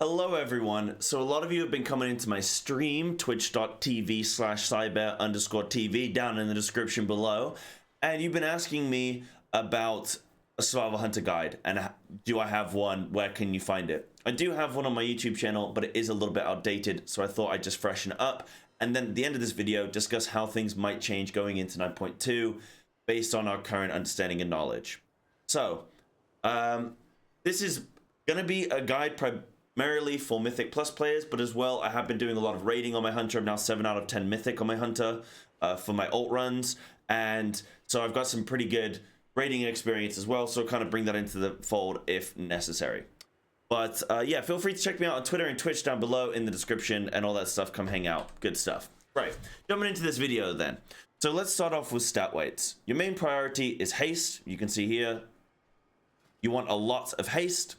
Hello everyone. So a lot of you have been coming into my stream, twitch.tv/cyber_tv, down in the description below, and you've been asking me about a survival hunter guide and do I have one, where can you find it? I do have one on my YouTube channel, but it is a little bit outdated, so I thought I'd just freshen it up, and then at the end of this video discuss how things might change going into 9.2 based on our current understanding and knowledge. So this is gonna be a guide primarily for Mythic Plus players, but as well I have been doing a lot of raiding on my hunter. I'm now 7 out of 10 Mythic on my hunter for my ult runs, and so I've got some pretty good raiding experience as well, so kind of bring that into the fold if necessary. But yeah, feel free to check me out on Twitter and Twitch down below in the description and all that stuff. Come hang out. Good stuff. Right, jumping into this video then. So let's start off with stat weights. Your main priority is haste. You can see here you want a lot of haste.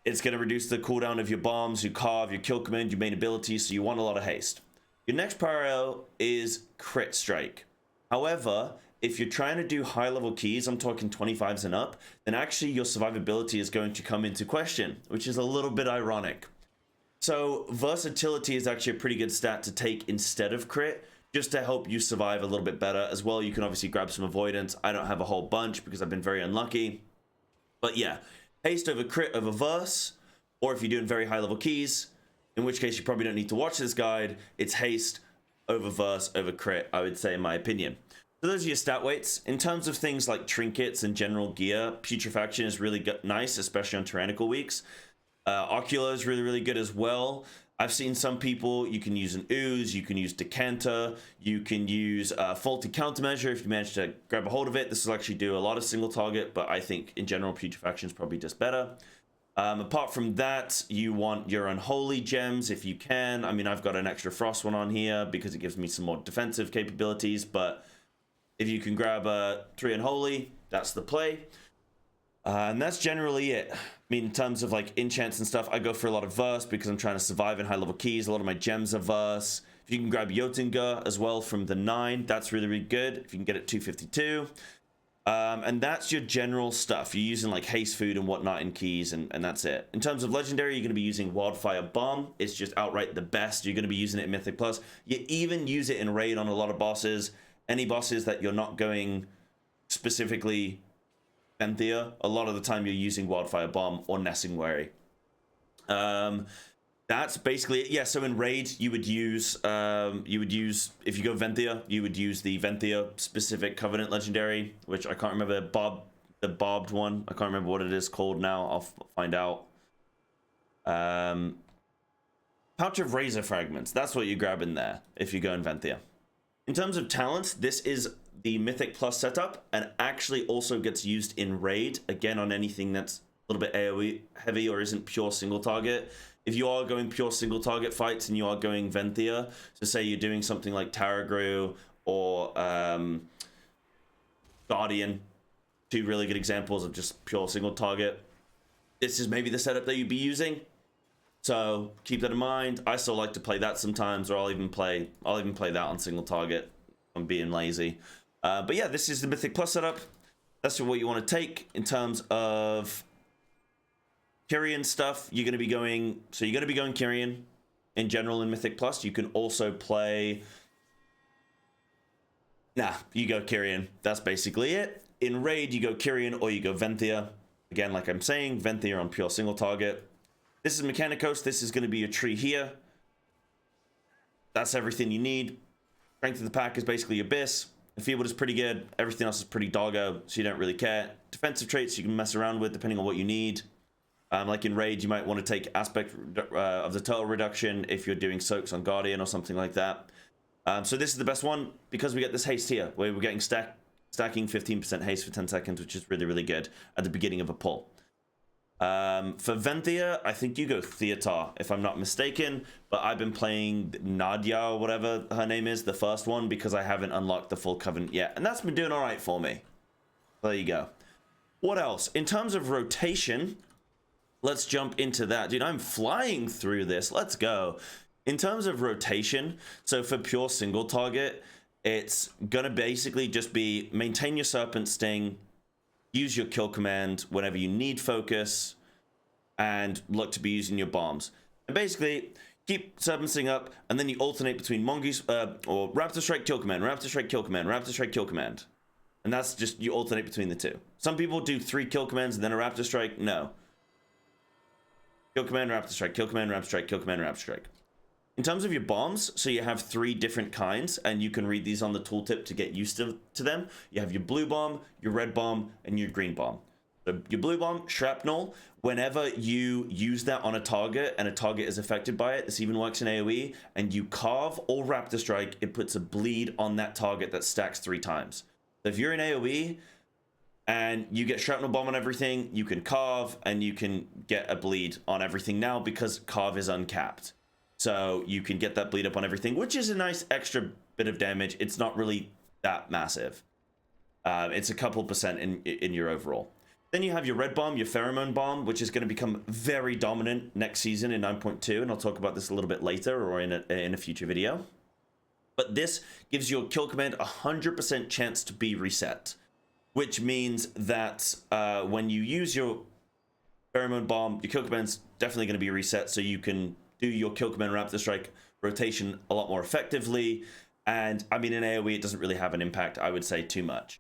It's going to reduce the cooldown of your bombs, your carve, your kill command, your main abilities, so you want a lot of haste. Your next priority is crit strike. However, if you're trying to do high level keys, I'm talking 25s and up, then actually your survivability is going to come into question, which is a little bit ironic. So versatility is actually a pretty good stat to take instead of crit, just to help you survive a little bit better. As well, you can obviously grab some avoidance. I don't have a whole bunch because I've been very unlucky. But yeah, haste over crit over verse, or if you're doing very high level keys, in which case you probably don't need to watch this guide, it's haste over verse over crit, I would say, in my opinion. So those are your stat weights. In terms of things like trinkets and general gear, putrefaction is really nice, especially on tyrannical weeks. Ocular is really good as well. I've seen some people, you can use an ooze, you can use decanter, you can use faulty countermeasure if you manage to grab a hold of it. This will actually do a lot of single target, but I think in general putrefaction is probably just better. Apart from that, you want your unholy gems if you can. I mean, I've got an extra frost one on here because it gives me some more defensive capabilities, but if you can grab 3 unholy, that's the play. And that's generally it. I mean, in terms of like enchants and stuff, I go for a lot of verse because I'm trying to survive in high level keys. A lot of my gems are verse. If you can grab Jotunga as well from the 9, that's really good. If you can get it 252. And that's your general stuff. You're using like haste food and whatnot in keys, and that's it. In terms of legendary, you're going to be using Wildfire Bomb. It's just outright the best. You're going to be using it in Mythic Plus. You even use it in raid on a lot of bosses. Any bosses that you're not going specifically Venthia, a lot of the time you're using Wildfire Bomb or Nessing Wary. That's basically it. Yeah, so in raid you would use if you go Venthia, you would use the Venthia specific Covenant legendary, which I can't remember, the bobbed one. I can't remember what it is called now. I'll find out. Pouch of Razor Fragments, that's what you grab in there if you go in Venthia. In terms of talents, this is the Mythic Plus setup, and actually also gets used in raid, again on anything that's a little bit AoE heavy or isn't pure single target. If you are going pure single target fights and you are going Venthia, so say you're doing something like Taragru or Guardian, 2 really good examples of just pure single target, this is maybe the setup that you'd be using. So keep that in mind. I still like to play that sometimes, or I'll even play that on single target. I'm being lazy. But yeah, this is the Mythic Plus setup. That's what you want to take in terms of Kyrian stuff. You're going to be going Kyrian in general in Mythic Plus. You can also play. You go Kyrian. That's basically it. In raid, you go Kyrian or you go Venthia. Again, like I'm saying, Venthia on pure single target. This is Mechanicos. This is going to be your tree here. That's everything you need. Strength of the pack is basically Abyss. Enfeebled is pretty good. Everything else is pretty doggo, so you don't really care. Defensive traits you can mess around with depending on what you need. Like in raid, you might want to take aspect of the total reduction if you're doing soaks on Guardian or something like that. So this is the best one because we get this haste here, where we're getting stacking 15% haste for 10 seconds, which is really good at the beginning of a pull. For Venthia, I think you go Theatar, if I'm not mistaken, but I've been playing Nadia or whatever her name is, the first one, because I haven't unlocked the full Covenant yet, and that's been doing all right for me. There you go. What else? In terms of rotation, let's jump into that. Dude, I'm flying through this. Let's go. In terms of rotation, so for pure single target, it's gonna basically just be maintain your Serpent Sting, use your kill command whenever you need focus, and look to be using your bombs. And basically, keep Serpenting up, and then you alternate between Mongoose or Raptor Strike, Kill Command, Raptor Strike, Kill Command, Raptor Strike, Kill Command. And that's just, you alternate between the two. Some people do 3 Kill Commands and then a Raptor Strike. No. Kill Command, Raptor Strike, Kill Command, Raptor Strike, Kill Command, Raptor Strike. In terms of your bombs, so you have 3 different kinds, and you can read these on the tooltip to get used to them. You have your blue bomb, your red bomb, and your green bomb. So your blue bomb, shrapnel, whenever you use that on a target and a target is affected by it, this even works in AoE, and you carve or Raptor Strike, it puts a bleed on that target that stacks 3 times. So if you're in AoE and you get shrapnel bomb on everything, you can carve and you can get a bleed on everything now because carve is uncapped. So you can get that bleed up on everything, which is a nice extra bit of damage. It's not really that massive. It's a couple percent in your overall. Then you have your red bomb, your pheromone bomb, which is going to become very dominant next season in 9.2, and I'll talk about this a little bit later or in a future video. But this gives your kill command 100% chance to be reset, which means that when you use your pheromone bomb, your kill command's definitely going to be reset, so you can do your kill command Raptor Strike rotation a lot more effectively. And I mean, in AoE, it doesn't really have an impact, I would say, too much.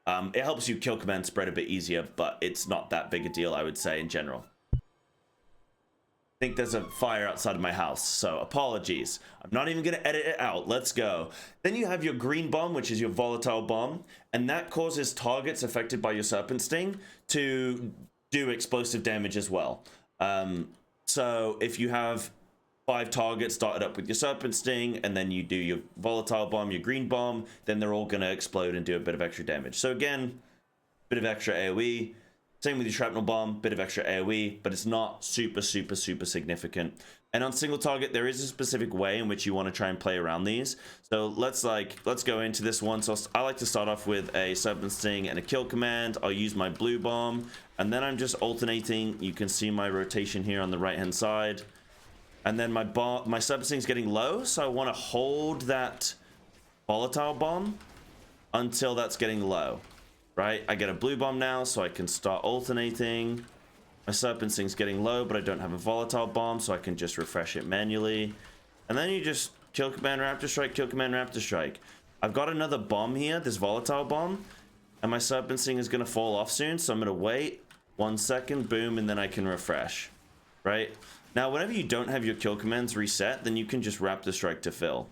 It helps you kill command spread a bit easier, but it's not that big a deal, I would say, in general. I think there's a fire outside of my house, so apologies. I'm not even going to edit it out. Let's go. Then you have your green bomb, which is your volatile bomb, and that causes targets affected by your Serpent Sting to do explosive damage as well. So if you have 5 targets started up with your Serpent Sting, and then you do your volatile bomb, your green bomb, then they're all going to explode and do a bit of extra damage. So again, bit of extra AoE. Same with your shrapnel bomb, bit of extra AoE, but it's not super significant. And on single target, there is a specific way in which you want to try and play around these. So let's go into this one. So I like to start off with a Serpent Sting and a kill command. I'll use my blue bomb, and then I'm just alternating. You can see my rotation here on the right hand side. And then my Serpent Sting is getting low, so I want to hold that volatile bomb until that's getting low. Right, I get a blue bomb now, so I can start alternating. My Serpent Sting's getting low, but I don't have a volatile bomb, so I can just refresh it manually. And then you just kill command Raptor Strike, kill command Raptor Strike. I've got another bomb here, this volatile bomb, and my Serpent Sting is going to fall off soon, so I'm going to wait 1 second, boom, and then I can refresh. Right? Now, whenever you don't have your kill commands reset, then you can just Raptor Strike to fill.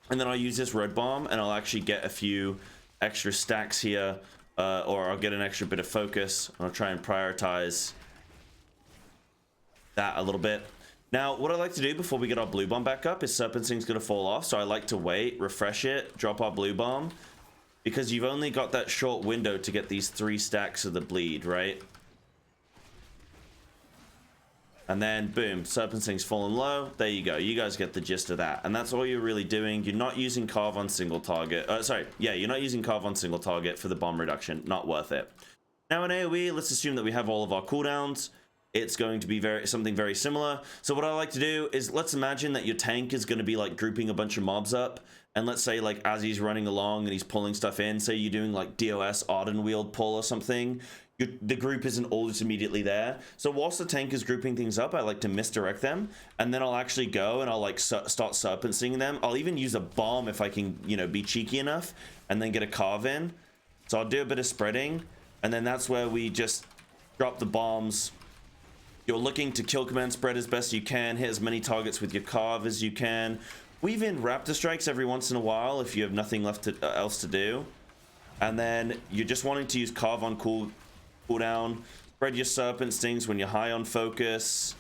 And then I'll use this red bomb, and I'll actually get a few extra stacks here. Or I'll get an extra bit of focus. I'll try and prioritize that a little bit. Now, what I like to do before we get our blue bomb back up is Serpent Sting's going to fall off. So I like to wait, refresh it, drop our blue bomb. Because you've only got that short window to get these 3 stacks of the bleed, right? And then, boom, Serpent Sting's fallen low. There you go. You guys get the gist of that. And that's all you're really doing. You're not using carve on single target. You're not using carve on single target for the bomb reduction. Not worth it. Now in AoE, let's assume that we have all of our cooldowns. It's going to be something very similar. So what I like to do is, let's imagine that your tank is going to be like grouping a bunch of mobs up. And let's say, like, as he's running along and he's pulling stuff in, say you're doing like DOS Arden Wield pull or something. The group isn't all just immediately there. So whilst the tank is grouping things up, I like to misdirect them, and then I'll actually go and I'll like start Serpent Stinging them. I'll even use a bomb if I can, you know, be cheeky enough, and then get a carve in. So I'll do a bit of spreading, and then that's where we just drop the bombs. You're looking to kill command spread as best you can, hit as many targets with your carve as you can. Weave in Raptor Strikes every once in a while if you have nothing left else to do. And then you're just wanting to use carve on cooldown. Spread your Serpent Stings when you're high on focus.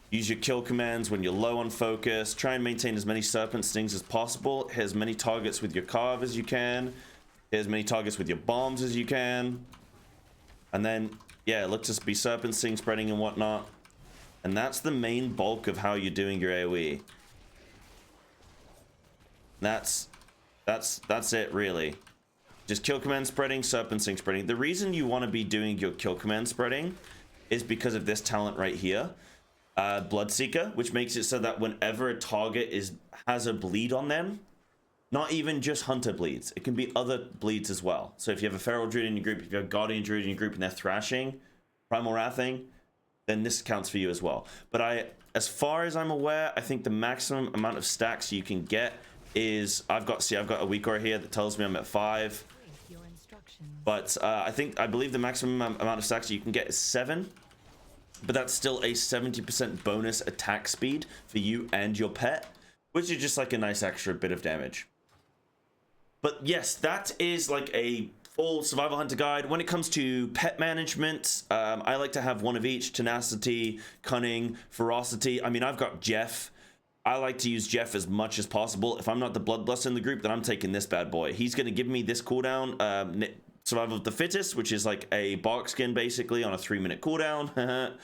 Use your kill commands when you're low on focus. Try and maintain as many Serpent Stings as possible. Hit as many targets with your carve as you can. Hit as many targets with your bombs as you can. And then, yeah, let's just be Serpent Sting spreading and whatnot. And that's the main bulk of how you're doing your AoE. That's it, really. Just kill command spreading, Serpent Sting spreading. The reason you want to be doing your kill command spreading is because of this talent right here, Bloodseeker, which makes it so that whenever a target has a bleed on them, not even just hunter bleeds, it can be other bleeds as well. So if you have a feral druid in your group, if you have a guardian druid in your group and they're thrashing, primal wrathing, then this counts for you as well. But as far as I'm aware, I think the maximum amount of stacks you can get is, I've got a weak aura here that tells me I'm at 5. But I believe the maximum amount of stacks you can get is 7. But that's still a 70% bonus attack speed for you and your pet, which is just like a nice extra bit of damage. But yes, that is like a full survival hunter guide. When it comes to pet management, I like to have one of each: tenacity, cunning, ferocity. I mean, I've got Jeff. I like to use Jeff as much as possible. If I'm not the bloodlust in the group, then I'm taking this bad boy. He's going to give me this cooldown, survival of the fittest, which is like a bark skin basically on a 3-minute cooldown.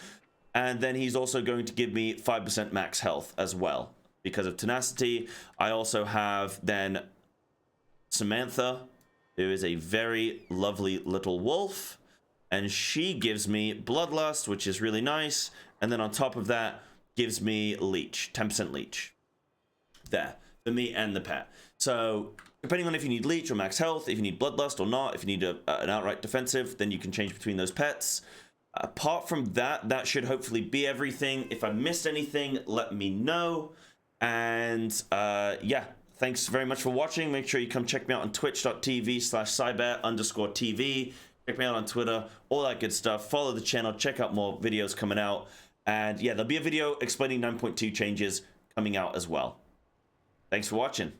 And then he's also going to give me 5% max health as well because of tenacity. I also have then Samantha, who is a very lovely little wolf, and she gives me bloodlust, which is really nice. And then on top of that, gives me leech, 10% leech there for me and the pet. So depending on if you need leech or max health, if you need bloodlust or not, if you need an outright defensive, then you can change between those pets. Apart from that, that should hopefully be everything. If I missed anything, let me know. And yeah, thanks very much for watching. Make sure you come check me out on twitch.tv/cybear_TV. Check me out on Twitter, all that good stuff. Follow the channel, check out more videos coming out. And yeah, there'll be a video explaining 9.2 changes coming out as well. Thanks for watching.